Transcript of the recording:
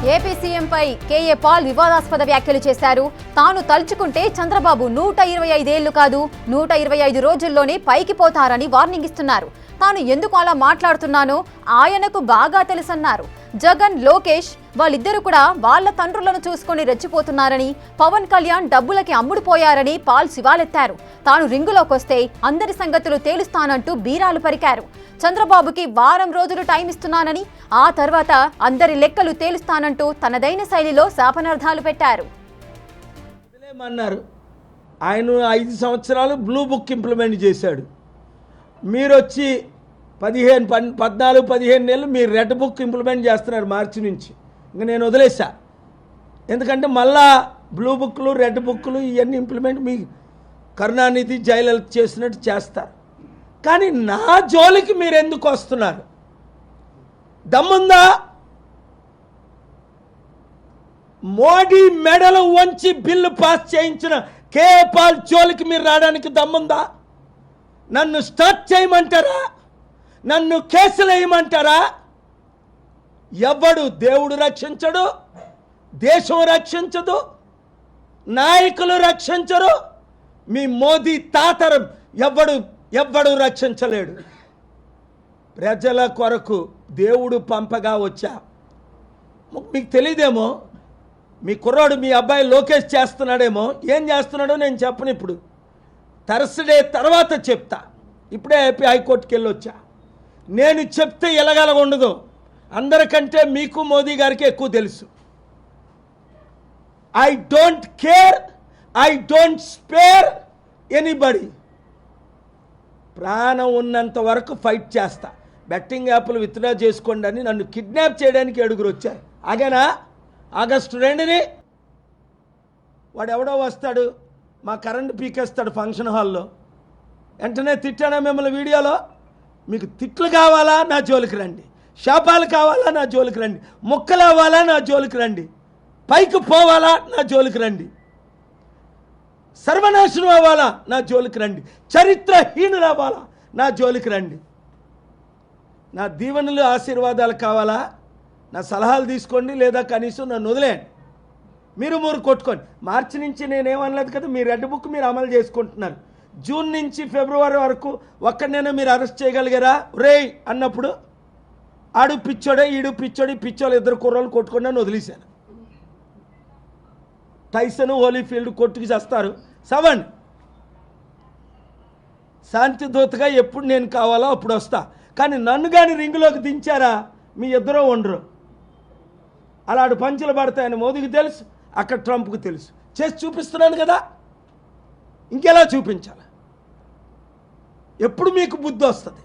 AP సీఎంపై KA Paul వివాదాస్పద వ్యాఖ్యలు చేశారు. తాను తలుచుకుంటే చంద్రబాబు 125 ఏళ్లు కాదు 125 రోజుల్లోనే పైకి పోతారని వార్నింగ్ ఇస్తున్నారు. తాను ఎందుకు అలా మాట్లాడుతున్నానో ఆయనకు బాగా తెలుసన్నారు. జగన్, లోకేష్ వాళ్ళిద్దరూ కూడా వాళ్ళ తండ్రులను చూసుకొని రెచ్చిపోతున్నారని, పవన్ కళ్యాణ్ డబ్బులకి అమ్ముడుపోయారని పాల్ శివాలెత్తారు. తాను రింగులోకొస్తే అందరి సంగతులు తేలుస్తానంటూ బీరాలు పరికారు. చంద్రబాబుకి వారం రోజులు టైం ఇస్తున్నానని, ఆ తర్వాత అందరి లెక్కలు తేలుస్తానంటూ తనదైన శైలిలో శాపనార్థాలు పెట్టారు. ఆయన 5 సంవత్సరాలు బ్లూ బుక్ ఇంప్లిమెంట్ చేశాడు. మీరు వచ్చి 14-15 నెలలు మీరు రెడ్ బుక్ ఇంప్లిమెంట్ చేస్తున్నారు మార్చి నుంచి. ఇంకా నేను వదిలేసా. ఎందుకంటే మళ్ళా బ్లూ బుక్లు రెడ్ బుక్లు ఇవన్నీ ఇంప్లిమెంట్ మీ కరుణానిధి జయలలిత చేసినట్టు చేస్తారు. కానీ నా జోలికి మీరు ఎందుకు వస్తున్నారు? దమ్ముందా? మోడీ మెడలు వంచి బిల్లు పాస్ చేయించిన కేఏ పాల్ జోలికి మీరు రావడానికి దమ్ముందా? నన్ను స్టార్ట్ చేయమంటారా? నన్ను కేసులు వేయమంటారా? ఎవడు దేవుడు రక్షించడు, దేశం రక్షించదు, నాయకులు రక్షించరు, మీ మోదీ తాతరం ఎవ్వడు రక్షించలేడు. ప్రజల కొరకు దేవుడు పంపగా వచ్చా. మీకు తెలియదేమో, మీ కుర్రాడు మీ అబ్బాయి లోకేష్ చేస్తున్నాడేమో. ఏం చేస్తున్నాడో నేను చెప్పను. ఇప్పుడు థర్స్డే తర్వాత చెప్తా. ఇప్పుడే ఏపీ హైకోర్టుకి వెళ్ళొచ్చా. నేను చెప్తే ఎలాగల ఉండదు. అందరికంటే మీకు మోదీ గారికి ఎక్కువ తెలుసు. I don't care, I don't spare anybody. ప్రాణం ఉన్నంత వరకు ఫైట్ చేస్తా. బెట్టింగ్ యాప్లు విత్డ్రా చేసుకోండి అని నన్ను కిడ్నాప్ చేయడానికి 7 వచ్చారు. ఆగేనా? ఆగస్టు 2ని వాడు ఎవడో వస్తాడు, మా కరెంట్ పీకేస్తాడు ఫంక్షన్ హాల్లో. వెంటనే తిట్టానా మిమ్మల్ని వీడియోలో? మీకు తిట్లు కావాలా? నా జోలికి రండి. శాపాలు కావాలా? నా జోలికి రండి. ముక్కలు అవ్వాలా? నా జోలికి రండి. పైకి పోవాలా? నా జోలికి రండి. సర్వనాశనం అవ్వాలా? నా జోలికి రండి. చరిత్రహీనులు అవ్వాలా? నా జోలికి రండి. నా దీవెనలు ఆశీర్వాదాలు కావాలా? నా సలహాలు తీసుకోండి, లేదా కనీసం నన్ను వదిలేయండి. మీరు కొట్టుకోండి. మార్చి నుంచి నేనేమనలేదు కదా. మీ రెడ్ బుక్ మీరు అమలు చేసుకుంటున్నారు. జూన్ నుంచి ఫిబ్రవరి వరకు ఒక్కడైనా మీరు అరెస్ట్ చేయగలిగారా? రేయ్ అన్నప్పుడు ఆడు పిచ్చోడే, ఈడు పిచ్చోడి, పిచ్చోళ్ళు 2 కుర్రలు కొట్టుకొని నన్ను వదిలేశాను. టైసన్, హోలీఫీల్డ్ కొట్టుకు చేస్తారు. 7 శాంతి దూతగా ఎప్పుడు నేను కావాలో అప్పుడు వస్తా. కానీ నన్ను కానీ రింగులోకి దించారా మీ ఇద్దరూ ఉండరు. అలాంటి పంచులు పడతాయని మోదీకి తెలుసు, అక్కడ ట్రంప్కి తెలుసు. చేసి చూపిస్తున్నాను కదా. ఇంకెలా చూపించాలి? ఎప్పుడు మీకు బుద్ధి వస్తుంది?